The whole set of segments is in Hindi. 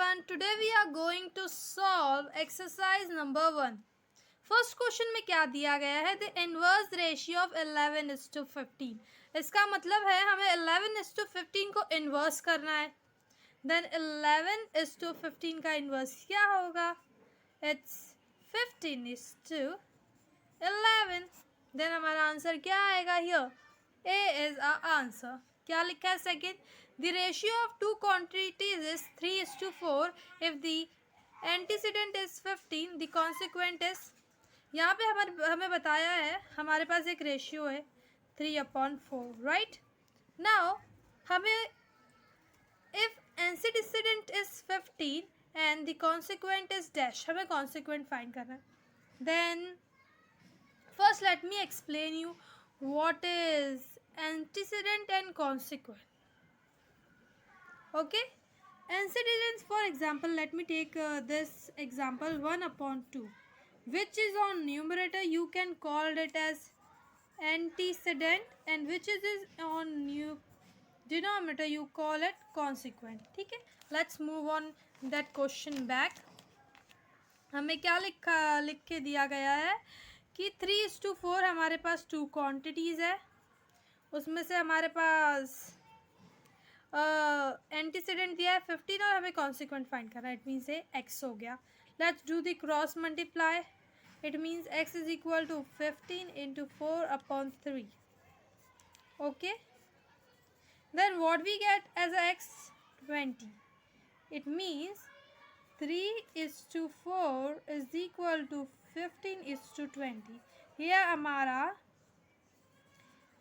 everyone, today we are going to solve exercise number 1. First question में क्या दिया गया है? The inverse ratio of 11:15. इसका मतलब है हमें 11:15 को इन्वर्स करना है. देन 11:15 का इन्वर्स क्या होगा? इट्स 15:11. देन हमारा आंसर क्या आएगा? Here a is our answer. क्या लिखा है second? The ratio of two quantities is 3:4. If the antecedent is 15, the consequent is. यहाँ पे हमें बताया है हमारे पास एक रेशियो है 3/4, राइट. नाउ हमें if antecedent is 15 and the consequent is dash, हमें कॉन्सिक्वेंट फाइंड करना है. Then first let me explain you what is antecedent and consequent. Okay, antecedents, for example, let me take this example 1/2, which is on numerator you can call it as antecedent, and which is on denominator you call it consequent. ठीक है, let's move on that question back. हमें क्या लिख के दिया गया है कि 3:4 हमारे पास टू क्वांटिटीज़ है. उसमें से हमारे पास एंटीसीडेंट दिया है 15 और हमें कॉन्सिक्वेंट फाइंड करना है. इट मीन्स ये एक्स हो गया. Let's do the cross multiply. It means x is equal to 15 × 4/3. Okay, then what we get as a x? 20. It means 3:4 is equal to 15:20. यह हमारा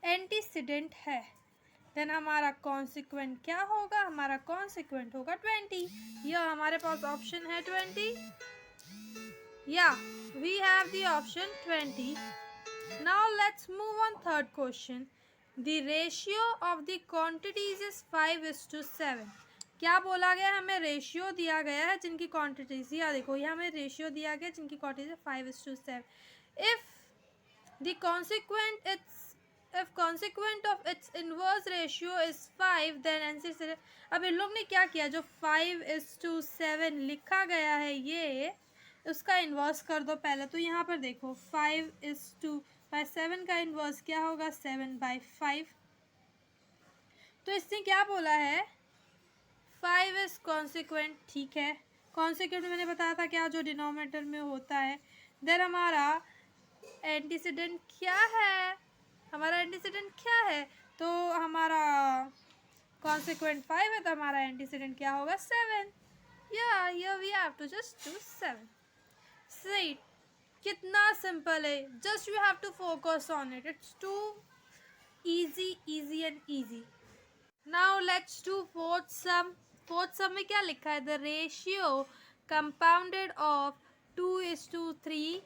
एंटीसीडेंट है. देन हमारा कॉन्सिक्वेंट क्या होगा? हमारा कॉन्सिक्वेंट होगा 20. यह हमारे पास ऑप्शन है 20. या we have the option 20. Now let's move on third question. The ratio of the quantities is 5:7. क्या बोला गया? हमें रेशियो दिया गया है जिनकी क्वांटिटीज, या देखो यहाँ हमें रेशियो दिया गया जिनकी quantities 5:7. If the consequent it's if consequent of its inverse ratio is 5, then answer. अब इन लोग ने क्या किया? जो 5:7 लिखा गया है ये उसका इन्वर्स कर दो पहले. तो यहाँ पर देखो 5:7 का इन्वर्स क्या होगा? 7/5. तो इसने क्या बोला है? 5 इज कॉन्सिक्वेंट. ठीक है, कॉन्सिक्वेंट मैंने बताया था क्या, जो डिनोमिनेटर में होता है. देन हमारा एंटीसीडेंट क्या है? हमारा एंटीसीडेंट क्या है? तो हमारा कॉन्सिक्वेंट 5 है, तो हमारा एंटीसीडेंट क्या होगा? 7. या here we have to just do 7. सही, कितना सिंपल है. Just you have to focus on it. It's too easy and easy. Now let's do fourth sum. Fourth sum में क्या लिखा है? The ratio compounded of 2:3,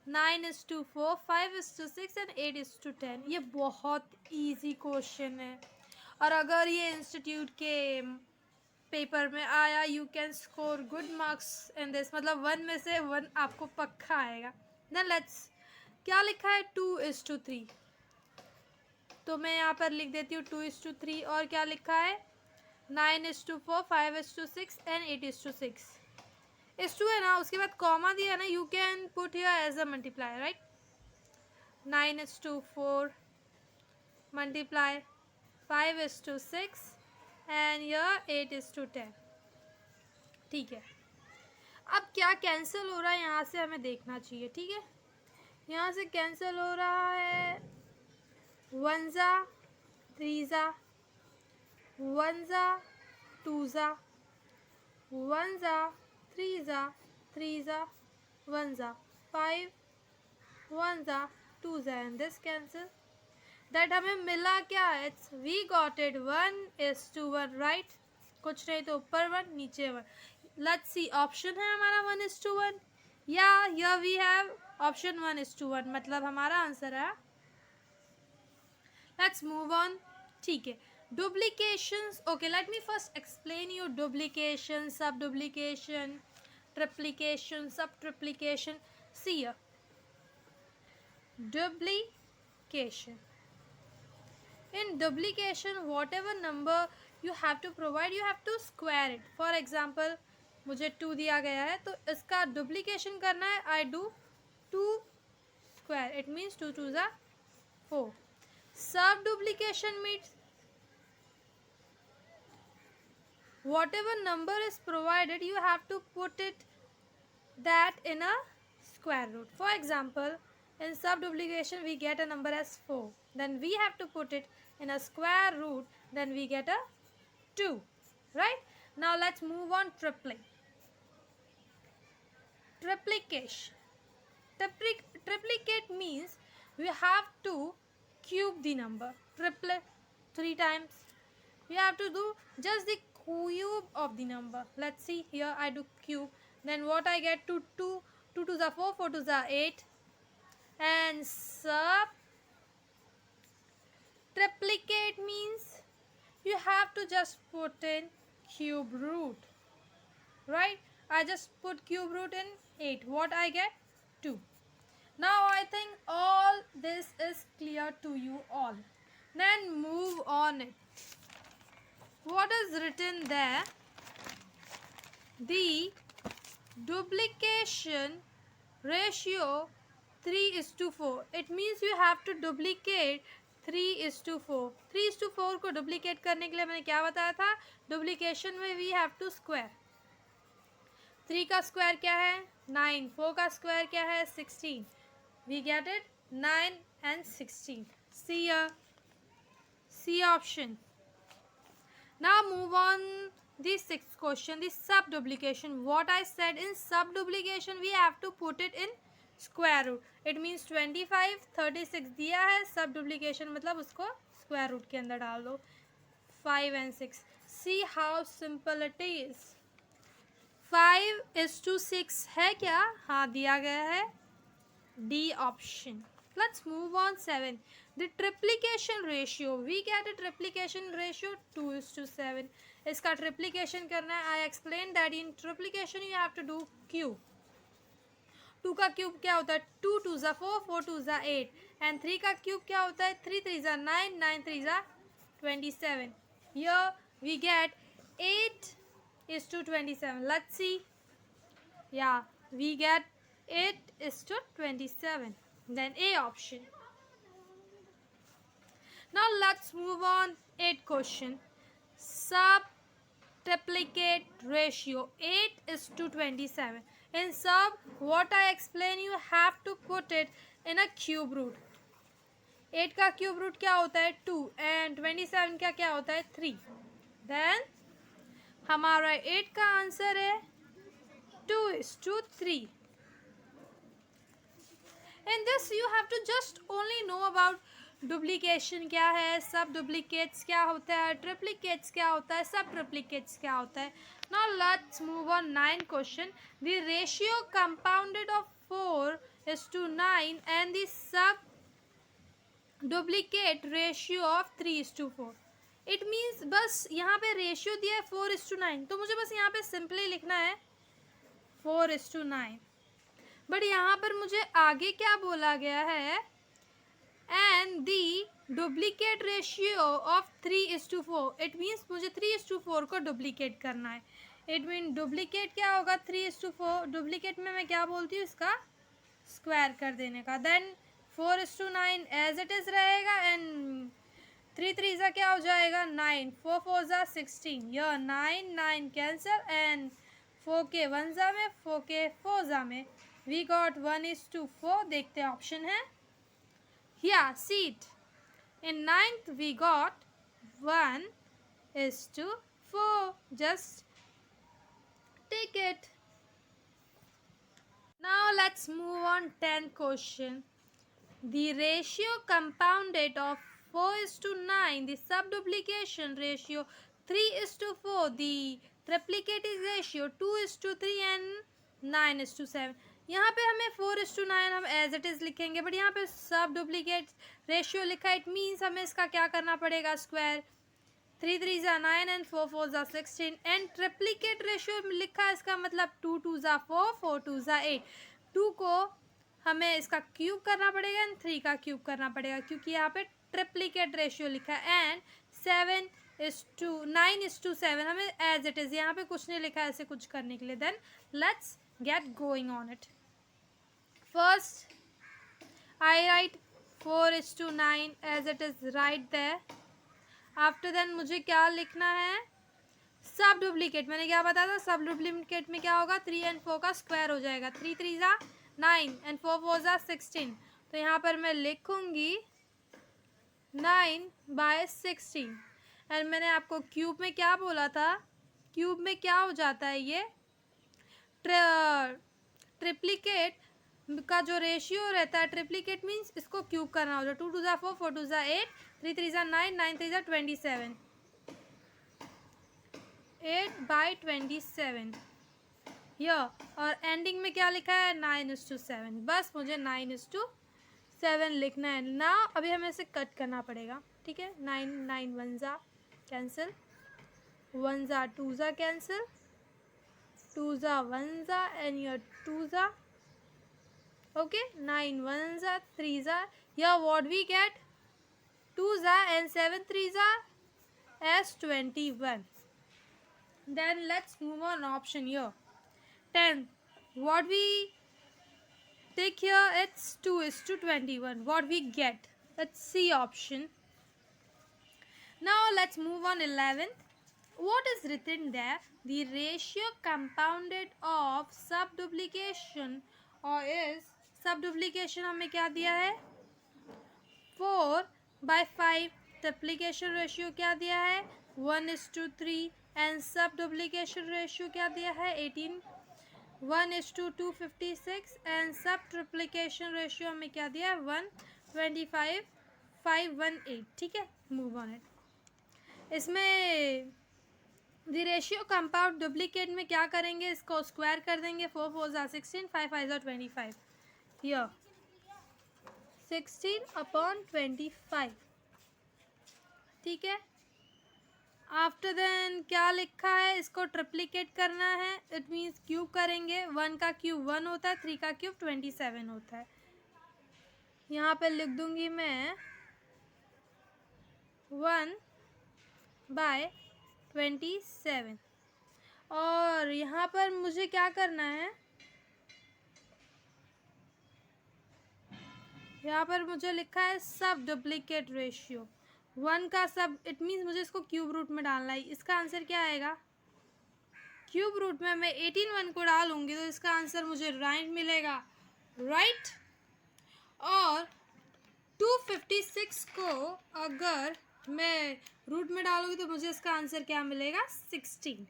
9:4, 5:6 and 8:10. ये बहुत इजी क्वेश्चन है, और अगर ये इंस्टीट्यूट के पेपर में आया you can score good marks in this. मतलब 1 में से 1 आपको पक्का आएगा. देन लेट्स, क्या लिखा है? 2:3. तो मैं यहाँ पर लिख देती हूँ 2:3. और क्या लिखा है? 9:4, 5:6 एंड 8:6. इस 2 है ना, उसके बाद कॉमा दिया ना, you can put here as a multiply, right. 9:4 multiply 5:6 and यह 8:10. ठीक है, अब क्या कैंसिल हो रहा है यहाँ से हमें देखना चाहिए. ठीक है, यहाँ से कैंसिल हो रहा है 1 3 1 2 1 3 3 1 5 1 2 and this cancel. that हमें मिला क्या? It's we got it 1:1, right. कुछ नहीं तो ऊपर 1 नीचे 1. let's see, ऑप्शन है हमारा 1:1. या here we have ऑप्शन 1:1, मतलब हमारा आंसर है. let's move on. ठीक है, duplications. okay, let me first explain you duplication, subduplication, triplication, subtriplication. see here, duplication. in duplication, whatever number you have to provide, you have to square it. for example, मुझे 2 दिया गया है, तो इसका डुप्लीकेशन करना है. I do 2 square. It means 2 2s are 4. Sub duplication means whatever number is provided, you have to put it that in a square root. For example, in sub duplication we get a number as 4. Then we have to put it in a square root. Then we get a 2. Right? Now let's move on tripling. Triplication. Triplicate means we have to cube the number. Triplet 3 times. We have to do just the cube of the number. Let's see here. I do cube. Then what I get? 2 2 2 2s are 4, 4 2s are 8. And sub triplicate means you have to just put in cube root. Right? I just put cube root in 8. What I get? 2. Now I think all this is clear to you all. Then move on it. What is written there? The duplication ratio 3:4. It means you have to duplicate 3:4. 3:4 को duplicate करने के लिए मैंने क्या बताया था? Duplication में we have to square. 3 का स्क्वायर क्या है? 9. 4 का स्क्वायर क्या है? 16. We get it? 9 and 16. See here. C option. Now move on the sixth question, the sub duplication. What I said, in sub duplication we have to put it in square root. It means 25, 36 दिया है, sub duplication मतलब उसको square root के अंदर डाल दो. 5 and 6. See how simple it is. 5:6 है क्या? हाँ दिया गया है. D option. Let's move on 7. The triplication ratio. We get a triplication ratio 2:7. इसका triplication करना है. I explained that in triplication you have to do cube. 2 का क्यूब क्या होता है? 2 2s are 4, 4 2s are 8. And 3 का क्यूब क्या होता है? 3 3s are 9, 9 3s are 27. Here we get 8:27. Let's see. Yeah, we get 8:27. Then A option. Now let's move on. 8th question. Sub triplicate ratio 8:27. In sub, what I explain, you have to put it in a cube root. 8 का cube root क्या होता है? 2. And 27 का क्या होता है? 3. Then हमारा 8 का आंसर है 2:3. In this you have to just only know about duplication क्या है, सब duplicates क्या होता है, triplicates क्या होता है, सब triplicates क्या होता है. Now let's move on 9th question. The ratio compounded of 4:9 and the sub duplicate ratio of 3:4. It means बस यहाँ पे रेशियो दिया है 4:9, तो मुझे बस यहाँ पे सिंपली लिखना है 4:9. बट यहाँ पर मुझे आगे क्या बोला गया है? And the duplicate ratio of 3:4. It means मुझे 3:4 को डुप्लीकेट करना है. इट मीन डुप्लीकेट क्या होगा? 3:4. डुप्लीकेट में मैं क्या बोलती हूँ? इसका स्क्वायर कर देने का. देन 4:9 एज इट इज़ रहेगा. एंड 3 3 क्या हो जाएगा? 9. 4 4 16. यह 9 9 कैंसल. एंड 4 के 1 में, 4 के 4 में. We got 1:4. देखते हैं ऑप्शन है. Yeah, see it. In 9th we got 1:4. Just take it. Now let's move on 10th question. The ratio compounded of 4:9, the subduplication ratio 3:4, the triplicating ratio 2:3 and 9:7. यहाँ पे हमें 4:9 हम एज इट इज़ लिखेंगे, बट यहाँ पे सब डुप्लीकेट रेशियो लिखा है. इट मीन्स हमें इसका क्या करना पड़ेगा? Square. 3 3 9 and 4 4 16. And triplicate ratio लिखा है, इसका मतलब 2 2 4, 4 2 8. 2 को हमें इसका क्यूब करना पड़ेगा एंड 3 का क्यूब करना पड़ेगा, क्योंकि यहाँ पे ट्रिप्लीकेट रेशियो लिखा है. एंड 7 9:7 हमें एज इट इज़, यहाँ पे कुछ नहीं लिखा है ऐसे कुछ करने के लिए. Then let's get going on it. First I write 4:9 as it is right there. After then मुझे क्या लिखना है, सब डुप्लीकेट. मैंने क्या बताया था, सब डुप्लीकेट में क्या होगा, 3 and 4 का स्क्वायर हो जाएगा. 3 3 ज़ा 9 and 4 4 ज़ा 16. तो यहाँ पर मैं लिखूँगी 9/16. एंड मैंने आपको क्यूब में क्या बोला था, क्यूब में क्या हो जाता है, ये ट्रिप्लीकेट का जो रेशियो रहता है, ट्रिप्लीकेट मीन्स इसको क्यूब करना हो जाए. 2 2 ज़ा 4 4 2 ज़ा 8 3 3 ज़ा 9 9 3 ज़ा 27. 8/27 यह. और एंडिंग में क्या लिखा है, 9:7. बस मुझे 9:7 लिखना है ना. अभी हमें इसे कट करना पड़ेगा, ठीक है. 9 9 1 ज़ा कैंसिल, 1 ज़ा 2 ज़ा कैंसिल, 2 ज़ा 1 ज़ा एंड योर 2 ज़ा. ओके, 9 1 ज़ा 3 ज़ा. या व्हाट वी गेट 2 ज़ा एंड 7 3 ज़ा as 21. Then let's move on option here. 10. What we take here, it's 2:21. What we get? Let's see option. Now let's move on 11th. What is written there? The ratio compounded of subduplication or is subduplication हमें क्या दिया है 4/5. ट्रिप्लीकेशन रेशियो क्या दिया है 1:3. एंड सब डुप्लीकेशन रेशियो क्या दिया है 18 1:256. एंड सब ट्रिप्लीकेशन रेशियो हमें क्या दिया है 125 518. ठीक है, मूव ऑन इट. इसमें द रेशियो कंपाउंड डुप्लीकेट में क्या करेंगे, इसको स्क्वायर कर देंगे. 4 4 ज़ा 16 5 5 ज़ा 25. हियर 16/25. ठीक है. आफ्टर देन क्या लिखा है, इसको ट्रिप्लीकेट करना है. इट मीन्स क्यूब करेंगे. 1 का क्यूब 1 होता है, 3 का क्यूब 27 होता है. यहाँ पे लिख दूंगी मैं 1/27. और यहाँ पर मुझे क्या करना है, यहाँ पर मुझे लिखा है सब डुप्लीकेट रेशियो 1 का सब. इट मीन्स मुझे इसको क्यूब रूट में डालना है. इसका आंसर क्या आएगा, क्यूब रूट में मैं 18 1 को डालूंगी तो इसका आंसर मुझे राइट मिलेगा, राइट. और 256 को अगर मैं रूट में डालूंगी तो मुझे इसका आंसर क्या मिलेगा 16.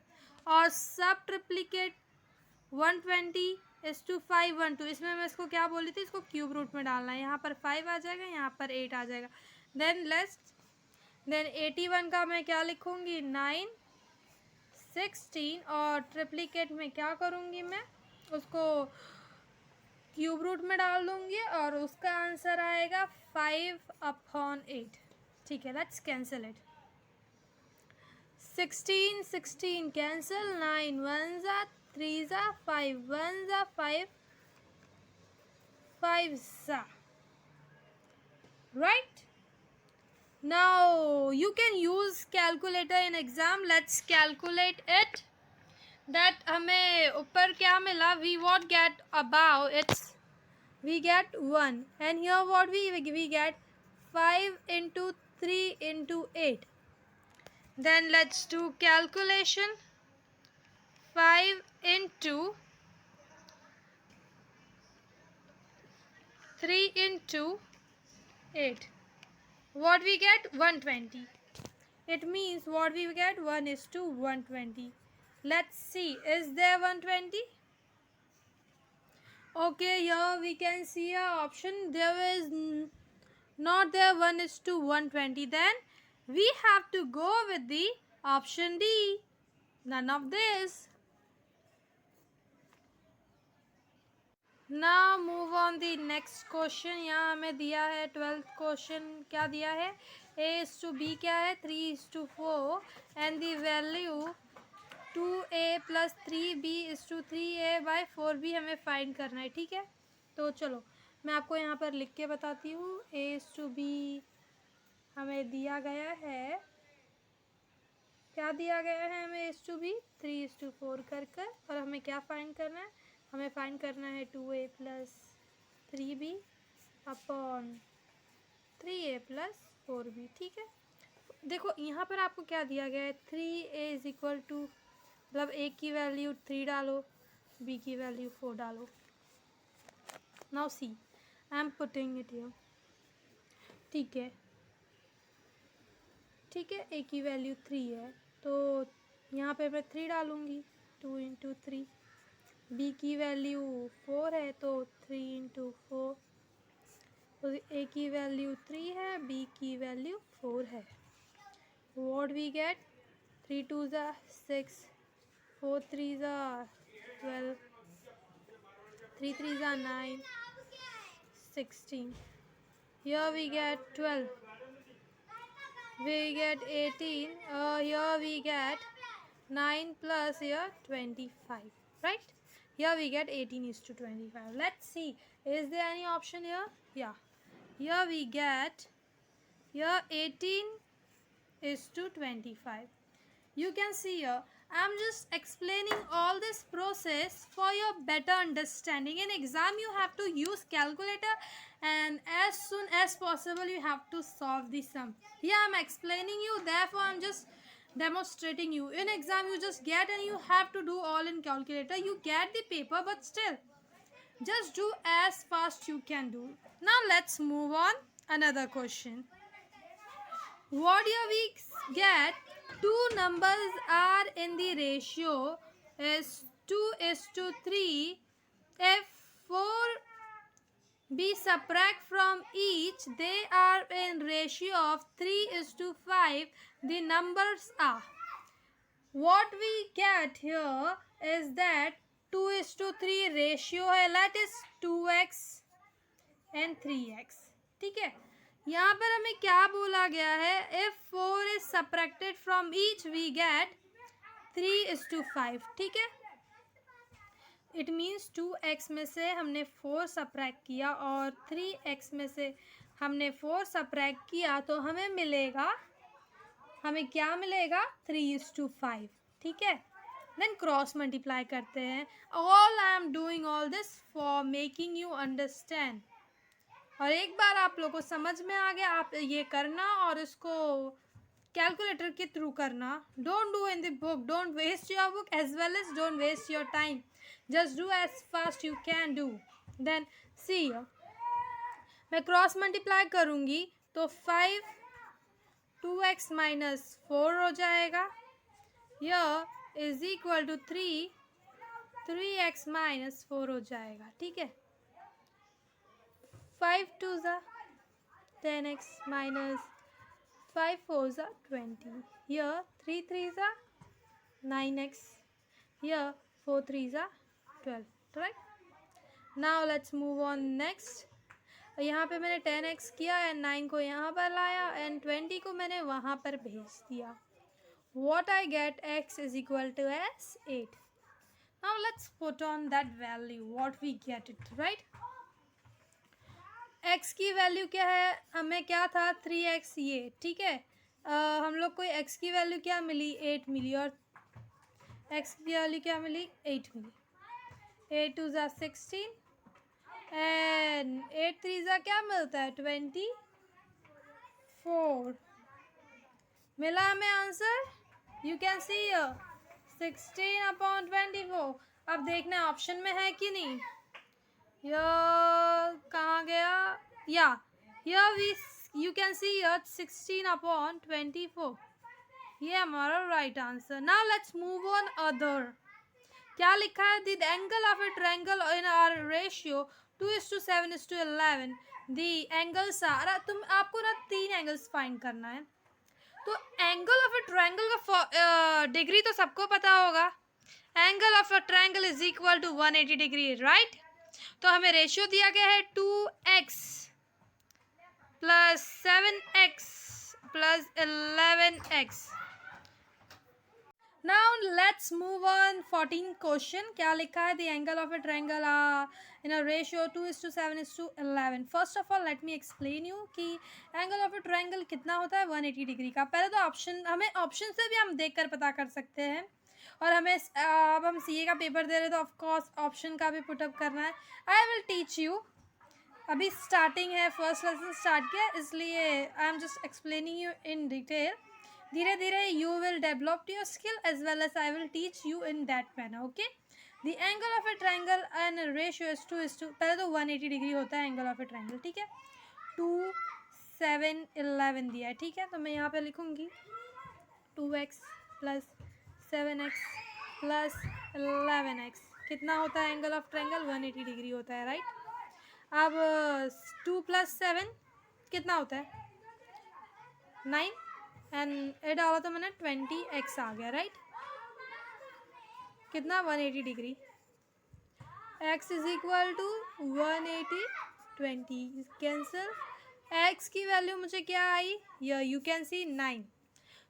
और सब ट्रिप्लीकेट 120:512. इसमें मैं इसको क्या बोली थी, इसको क्यूब रूट में डालना है. यहाँ पर 5 आ जाएगा, यहाँ पर 8 आ जाएगा. देन 81 का मैं क्या लिखूँगी 9 16. और ट्रिप्लीकेट में क्या करूँगी, मैं उसको क्यूब रूट में डाल दूँगी और उसका आंसर आएगा 5/8. ठीक है, लेट्स कैंसिल इट. 16 16 कैंसिल. 9 1 ज़ा 3 ज़ा 5 1 ज़ा 5 5 ज़ा. Right? Now you can use calculator in exam. Let's calculate it. That हमें ऊपर क्या मिला, we what get above it's we get 1 and here what we get 5 into 3 into 8. Then let's do calculation. 5 into 3 into 8. What we get 120. It means what we get 1:120. Let's see, is there 120? Okay, here we can see a option. There is not there 1:120. Then we have to go with the option D. None of this. Now move on the next question. यहाँ हमें दिया है 12th क्वेश्चन. क्या दिया है, A:B क्या है 3:4 and the value 2A plus 3B:3A/4B हमें फाइंड करना है. ठीक है, तो चलो मैं आपको यहाँ पर लिख के बताती हूँ. A:B हमें दिया गया है क्या दिया गया है हमें (3 = 4 कर और हमें क्या फाइंड करना है? हमें फाइंड करना है 2a + 3b upon 3a + 4b। ठीक है, देखो यहाँ पर आपको क्या दिया गया है, 3a = मतलब a की वैल्यू 3 डालो, b की वैल्यू 4 डालो। Now see I am putting it here. ठीक है, ठीक है, a की वैल्यू 3 है तो यहाँ पे मैं 3 डालूँगी, 2 × 3। b की वैल्यू 4 है तो 3 × 4। तो a की वैल्यू 3 है, b की वैल्यू 4 है। What we get? 3 2s are 6, 4 3s are 12, 3 3s are 9, 16. Here we get 12. We get 18. Here we get 9 plus here 25. Right? Here we get 18 is to 25. Let's see. Is there any option here? Yeah. Here we get, here 18 is to 25. You can see here, I'm just explaining all this process for your better understanding. In exam you have to use calculator and as soon as possible you have to solve the sum. Here I'm explaining you, therefore I'm just demonstrating you. In exam you just get and you have to do all in calculator. You get the paper but still just do as fast you can do. Now let's move on another question. What here we get, two numbers are in the ratio is 2:3. If 4b subtract from each, they are in ratio of 3:5. The numbers are. What we get here is that 2:3 ratio है, that is 2x and 3x. ठीक है, यहाँ पर हमें क्या बोला गया है, if 4 is subtracted from each we get 3:5. ठीक है, इट मीन्स 2x में से हमने 4 सब्ट्रैक्ट किया और 3x में से हमने 4 सब्ट्रैक्ट किया तो हमें मिलेगा, हमें क्या मिलेगा, 3:5. ठीक है, देन क्रॉस मल्टीप्लाई करते हैं. All I am doing all this for making you understand. और एक बार आप लोगों को समझ में आ गया, आप ये करना और इसको कैलकुलेटर के थ्रू करना. Don't do in the book, don't waste your book as well as don't waste your time. Just do as fast you can do. Then see, मैं क्रॉस मल्टीप्लाई करूँगी तो 5 2x - 4 हो जाएगा. यह इज इक्वल टू 3x - 4 हो जाएगा. ठीक है, 5 2s are 10x minus 5 4s are 20. Here 3 3s are 9x. Here 4 3s are 12. Right? Now let's move on next. यहाँ पे मैंने 10x किया एंड 9 को यहाँ पर लाया एंड 20 को मैंने वहाँ पर भेज दिया. What I get, x is equal to as 8. Now let's put on that value. What we get it, right? x की वैल्यू क्या है, हमें क्या था, 3x ये. ठीक है, हम लोग को x की वैल्यू क्या मिली, 8 मिली और x की वैल्यू क्या मिली, 8 मिली. 8 2s are 16 and 8 3s are क्या मिलता है, 24. मिला हमें आंसर. यू कैन सी 16/24. अब देखना ऑप्शन में है कि नहीं. यह कहाँ गया, या यू कैन सी 16/24. ये हमारा right answer. Now let's move on other. क्या लिखा है, the angle of a triangle in our ratio 2:7:11. The angles are, आपको ना 3 एंगल्स फाइंड करना है. तो एंगल ऑफ ए ट्रायंगल का डिग्री तो सबको पता होगा. Angle of a triangle is equal to 180 degree. Right? तो हमें रेशियो दिया गया है 2x + 7x + 11x. Now let's move on 14 question. क्या लिखा है? The angle of a triangle in a ratio 2:7:11. First of all let me explain you कि angle of a triangle कितना होता है 180 डिग्री का. पहले तो ऑप्शन हमें ऑप्शन से भी हम देख कर पता कर सकते हैं और हमें अब हम सीए का पेपर दे रहे तो ऑफ कोर्स ऑप्शन का भी पुटअप करना है. I will teach you. अभी स्टार्टिंग है, फर्स्ट लेसन स्टार्ट किया इसलिए I am just explaining you in detail. धीरे धीरे you will develop your skill as well as I will teach you in that manner. Okay. The angle of a triangle and ratio is to पहले तो 180 डिग्री होता है एंगल ऑफ ए ट्रायंगल. ठीक है. 2 7 11 दिया है. ठीक है. तो मैं यहाँ पे लिखूँगी 2x plus 7x plus 11x. कितना होता है एंगल ऑफ ट्रायंगल? 180 डिग्री होता है. राइट. अब 2 + 7 कितना होता है? 9 एंड ए डाला तो मैंने 20x आ गया. राइट. कितना? 180 degree. x is equal to 180 20 cancel. x की वैल्यू मुझे क्या आई? यू कैन सी 9.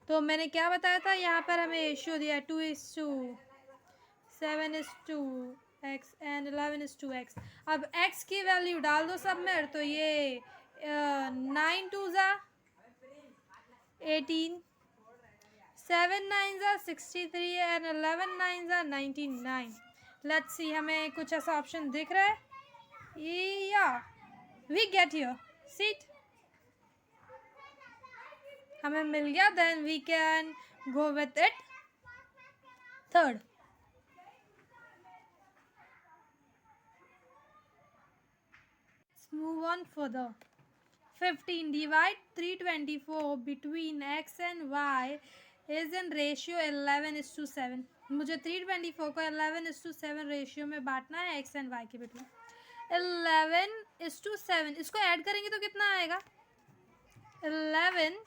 तो मैंने क्या बताया था? यहाँ पर हमें रेशियो दिया 2:7:x एंड 11:x. अब x की वैल्यू डाल दो सब में. तो ये 9 2 18, 7 9 63 एंड 11 9 99. लेट्स सी हमें कुछ ऐसा ऑप्शन दिख रहा है. या वी गेट योर सीट हमें मिल गया. Then we can go with it. Third. Move on further. 15. Divide 324 between x and y is in ratio 11:7. मुझे 324 को 11:7 रेशियो में बांटना है x and y के बिटवीन. 11:7 इसको ऐड करेंगे तो कितना आएगा? 11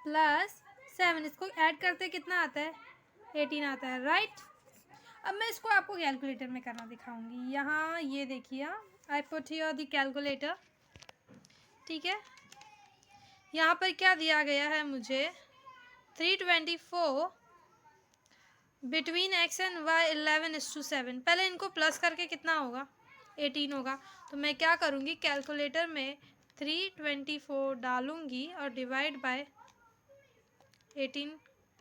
+ 7 इसको ऐड करते कितना आता है? 18 आता है. राइट. अब मैं इसको आपको कैलकुलेटर में करना दिखाऊंगी. यहाँ ये देखिए, I put here the calculator. ठीक है. यहाँ पर क्या दिया गया है मुझे? 324 बिटवीन x एंड y 11:7. पहले इनको प्लस करके कितना होगा? 18 होगा. तो मैं क्या करूँगी? कैलकुलेटर में 324 डालूँगी और डिवाइड बाय 18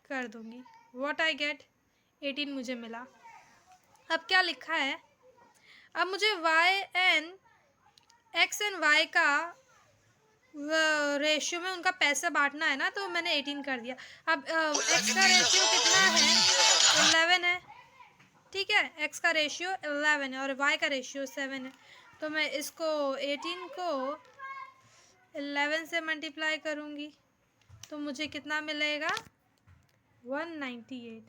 कर दूँगी. What I get? 18 मुझे मिला. अब क्या लिखा है? अब मुझे x एंड y का रेशियो में उनका पैसा बांटना है ना. तो मैंने 18 कर दिया. अब x का रेशियो कितना है? 11 है. ठीक है. x का रेशियो 11 है और y का रेशियो 7 है. तो मैं इसको 18 को 11 से मल्टीप्लाई करूँगी तो मुझे कितना मिलेगा? 198.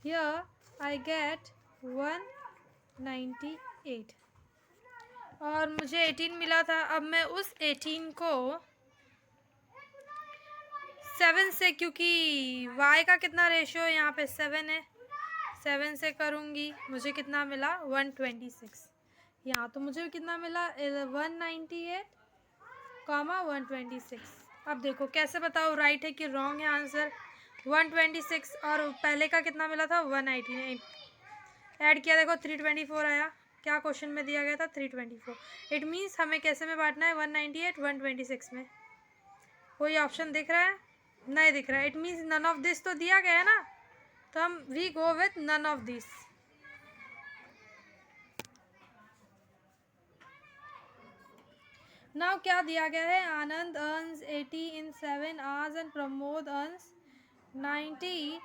हियर आई गेट 198 और मुझे 18 मिला था. अब मैं उस 18 को 7 से, क्योंकि y का कितना रेशियो है यहाँ पे 7 है, 7 से करूँगी. मुझे कितना मिला? 126. यहाँ तो मुझे कितना मिला? 198 कॉमा 126. अब देखो कैसे बताओ राइट है कि रॉन्ग है आंसर. 126 और पहले का कितना मिला था? 198. ऐड किया, देखो 324 आया. क्या क्वेश्चन में दिया गया था? 324. इट मीन्स हमें कैसे में बांटना है? 198 126 में. कोई ऑप्शन दिख रहा है? नहीं दिख रहा है. It means none of this तो दिया गया है ना. तो हम we go with none of this. Now क्या दिया गया है? Anand earns 80 in 7 hours and Pramod earns 90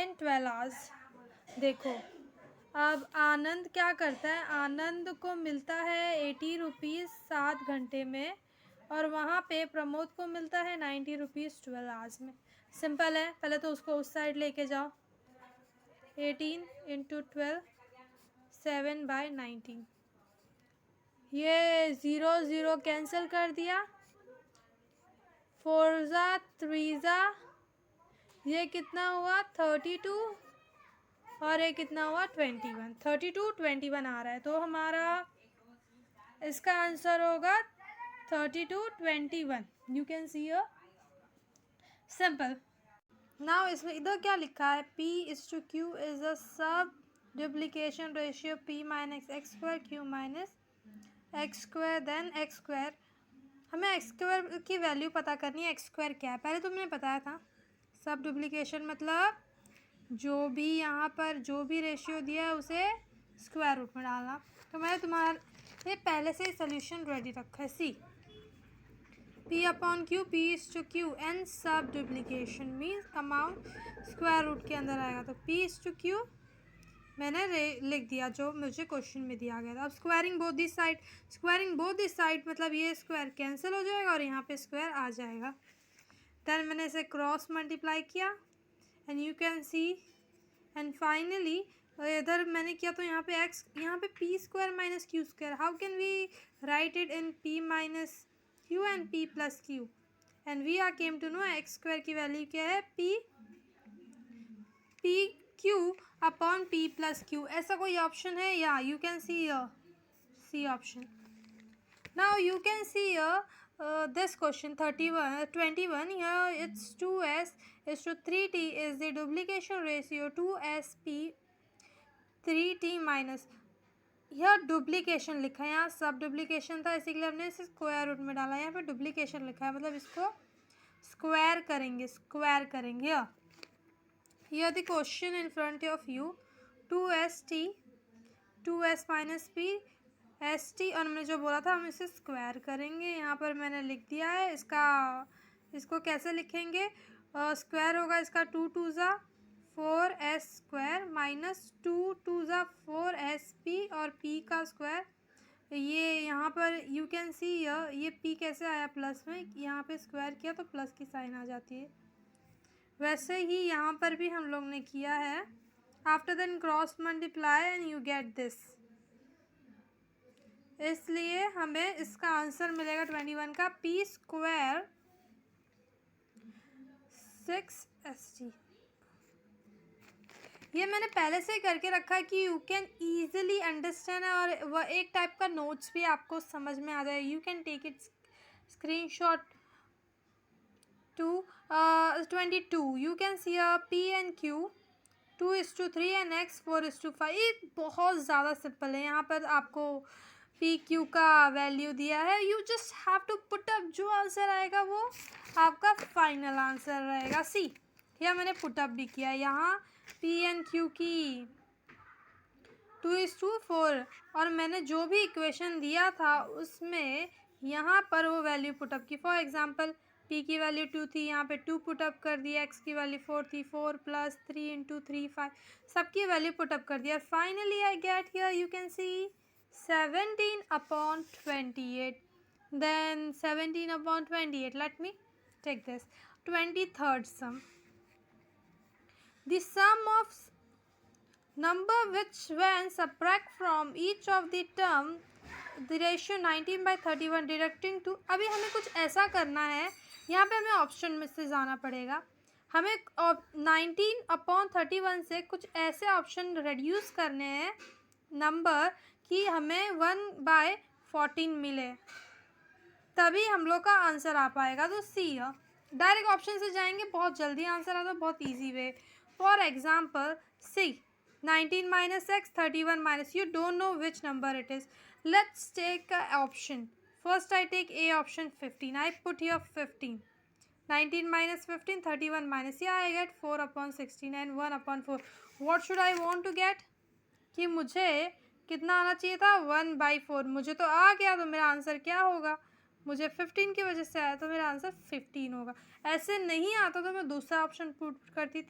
in 12 hours. देखो अब आनंद क्या करता है? आनंद को मिलता है 80 रुपीज़ 7 घंटे में और वहाँ पे प्रमोद को मिलता है 90 रुपीज़ 12 आवर्स में. सिंपल है. पहले तो उसको उस साइड लेके जाओ. 18 × 12 7/19. ये 0 0 कैंसिल कर दिया. 4 3 ये कितना हुआ? 32 और ये कितना हुआ? 21. 32 21 आ रहा है. तो हमारा इसका आंसर होगा 32 21. You can see a simple. Now इसमें इधर क्या लिखा है, P/Q is the sub duplication ratio P minus x square Q minus x square then x square. हमें एक्स स्क्वायर की वैल्यू पता करनी है, एक्स स्क्वायर क्या है पहले तो मैंने बताया था। सब डुप्लीकेशन मतलब जो भी यहाँ पर जो भी रेशियो दिया है उसे स्क्वायर रूट में डालना। तो मैंने तुम्हारे पहले से ही सोल्यूशन रेडी रखा है। See P/Q P/Q and sub duplication means amount square root के अंदर आएगा। तो P/Q मैंने लिख दिया जो मुझे क्वेश्चन में दिया गया था। अब स्क्वायरिंग बोथ दिस साइड मतलब ये स्क्वायर कैंसिल हो जाएगा और यहाँ पे स्क्वायर आ जाएगा। देन मैंने इसे क्रॉस मल्टीप्लाई किया and you can see and finally इधर मैंने किया तो यहाँ पे एक्स, यहाँ पे P square minus Q square, how can we write it in P minus Q and P plus Q and we are came to know x square की वैल्यू क्या है, P Q upon P plus Q. ऐसा कोई ऑप्शन है? या you can see C option. Now you can C this question 21 here it's 2s is to 3t is the duplication ratio 2sp 3t minus, यह डुप्लीकेशन लिखा है, यहाँ सब डुप्लीकेशन था इसी के लिए हमने इसे स्क्वायर रूट में डाला। यहाँ पे डुप्लीकेशन लिखा है मतलब इसको स्क्वायर करेंगे। Here the question in front of you 2st 2s minus p st और हमने जो बोला था हम इसे स्क्वायर करेंगे। यहाँ पर मैंने लिख दिया है इसको कैसे लिखेंगे, स्क्वायर होगा इसका 2 2 ज़ा 4s स्क्वायर माइनस 2 2 ज़ा 4sp और p का स्क्वायर। ये यहाँ पर यू कैन सी ये p कैसे आया प्लस में, यहाँ पे स्क्वायर किया तो प्लस की साइन आ जाती है। वैसे ही यहाँ पर भी हम लोग ने किया है। After then cross multiply and you get this, इसलिए हमें इसका आंसर मिलेगा 21 का पी स्क्वायर 6st। ये मैंने पहले से ही करके रखा है कि यू कैन ईजिली अंडरस्टैंड और वह एक टाइप का नोट्स भी आपको समझ में आ जाए। You can take it screenshot to 22 you can see P and Q 2:3 and X 4:5। ये बहुत ज़्यादा सिंपल है। यहाँ पर आपको पी क्यू का वैल्यू दिया है, you just have to put up, जो आंसर आएगा वो आपका फाइनल आंसर रहेगा। सी यह मैंने पुटअप भी किया। यहाँ पी एंड क्यू की 2:4 और मैंने जो भी इक्वेशन दिया था उसमें यहाँ पर वो वैल्यू पुटअप की। फॉर एग्जांपल p की वैल्यू 2 थी, यहाँ पे 2 पुटअप कर दिया, x की वैल्यू 4 थी, 4 + 3 × 3 5, सबकी वैल्यू पुटअप कर दिया। Finally I get here you can C 17/28, then 17/28, let me take this 23rd sum, the sum of number which when subtract from each of the term the ratio 19/31 deducting to। अभी हमें कुछ ऐसा करना है, यहाँ पे हमें ऑप्शन में से जाना पड़ेगा। हमें 19/31 से कुछ ऐसे ऑप्शन रिड्यूस करने हैं नंबर कि हमें 1/14 मिले, तभी हम लोग का आंसर आ पाएगा। तो सी डायरेक्ट ऑप्शन से जाएंगे, बहुत जल्दी आंसर आता है, बहुत easy way. For example C 19 minus x 31 minus, you don't know which number it is. Let's take a option. First I take A option 15. I put here 15. 19 minus 15 31 minus, yeah I get 4/16 and 1/4. What should I want to get? कि मुझे कितना आना चाहिए था 1/4। मुझे तो आ गया, तो मेरा आंसर क्या होगा, मुझे 15 की वजह से आया तो मेरा आंसर 15 होगा। ऐसे नहीं आता तो मैं दूसरा ऑप्शन पुट करती,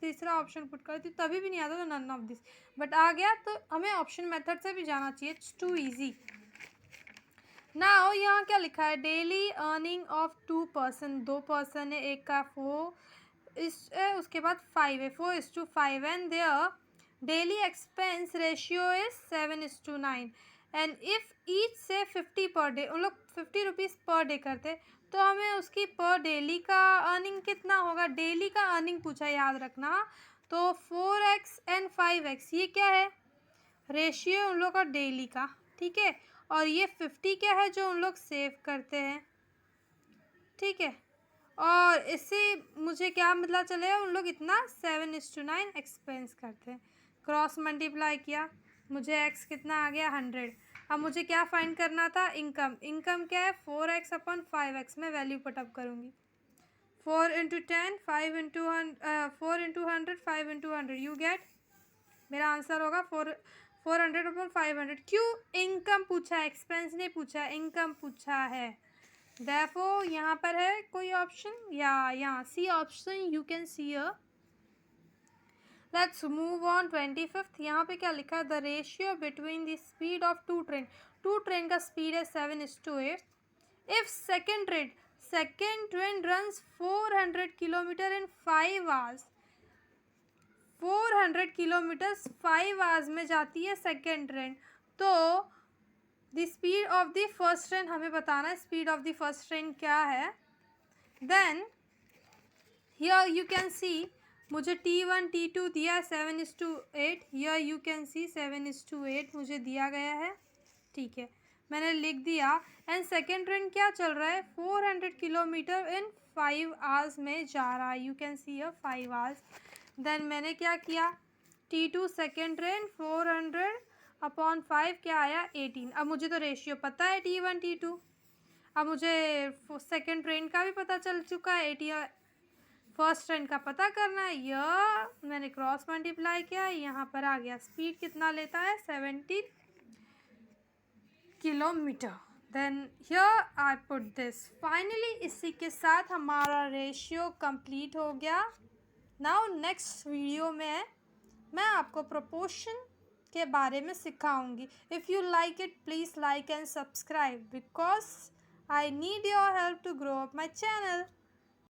तीसरा ऑप्शन पुट करती, तभी भी नहीं आता तो नन ऑफ दिस, बट आ गया तो हमें ऑप्शन मेथड से भी जाना चाहिए। It's too easy. नाउ यहाँ क्या लिखा है, daily earning of 2 person, 2 person है, एक का 4 इस उसके बाद 5 है, 4:5 and their daily expense ratio is 7:9 and if each से 50 पर डे, उन लोग 50 रुपीज़ पर डे करते, तो हमें उसकी पर डेली का अर्निंग कितना होगा। डेली का अर्निंग पूछा, याद रखना। तो 4x एंड 5x ये क्या है, रेशियो उन लोग का डेली का, ठीक है। और ये 50 क्या है, जो उन लोग सेव करते हैं, ठीक है। और इससे मुझे क्या मतलब चलेगा, उन लोग इतना 7:9 एक्सपेंस करते हैं। क्रॉस मल्टीप्लाई किया, मुझे x कितना आ गया 100। अब मुझे क्या फाइंड करना था, इनकम। इनकम क्या है 4x अपॉन 5x। मैं वैल्यू पुटअप करूँगी 4 into 10 5 into 4 into 100 5 into 100 you get, मेरा आंसर होगा 400 अपॉन 500। क्यों इनकम पूछा है, एक्सपेंस नहीं पूछा, इनकम पूछा है। Therefore यहाँ पर है कोई ऑप्शन, या यहाँ C option you can see a. Let's move on 25th। यहाँ पे क्या लिखा है, the ratio between the speed of two train का स्पीड है 7:8। If second train runs 400 kilometre in 5 hours, 400 kilometre 5 hours में जाती है सेकेंड ट्रेन, तो the speed of the first train हमें बताना है, speed of the first train क्या है। देन हियर यू कैन सी, मुझे T1 T2 दिया है 7:8। हियर यू कैन सी 7:8 मुझे दिया गया है, ठीक है, मैंने लिख दिया। एंड सेकेंड ट्रेन क्या चल रहा है, 400 किलोमीटर इन 5 आवर्स में जा रहा है, you can see 5 hours. Then मैंने क्या किया, T2 सेकेंड ट्रेन 400 अपॉन 5 क्या आया 18। अब मुझे तो रेशियो पता है T1 T2, अब मुझे सेकेंड ट्रेन का भी पता चल चुका है, 80 फर्स्ट ट्रेन का पता करना है। यह मैंने क्रॉस मल्टीप्लाई किया, यहाँ पर आ गया स्पीड कितना लेता है 17 kilometre. Then here I put this. Finally इसी के साथ हमारा रेशियो कंप्लीट हो गया। नाउ नेक्स्ट वीडियो में मैं आपको प्रोपोर्शन के बारे में सिखाऊंगी। If you like it please like and subscribe because I need your help to grow up my channel.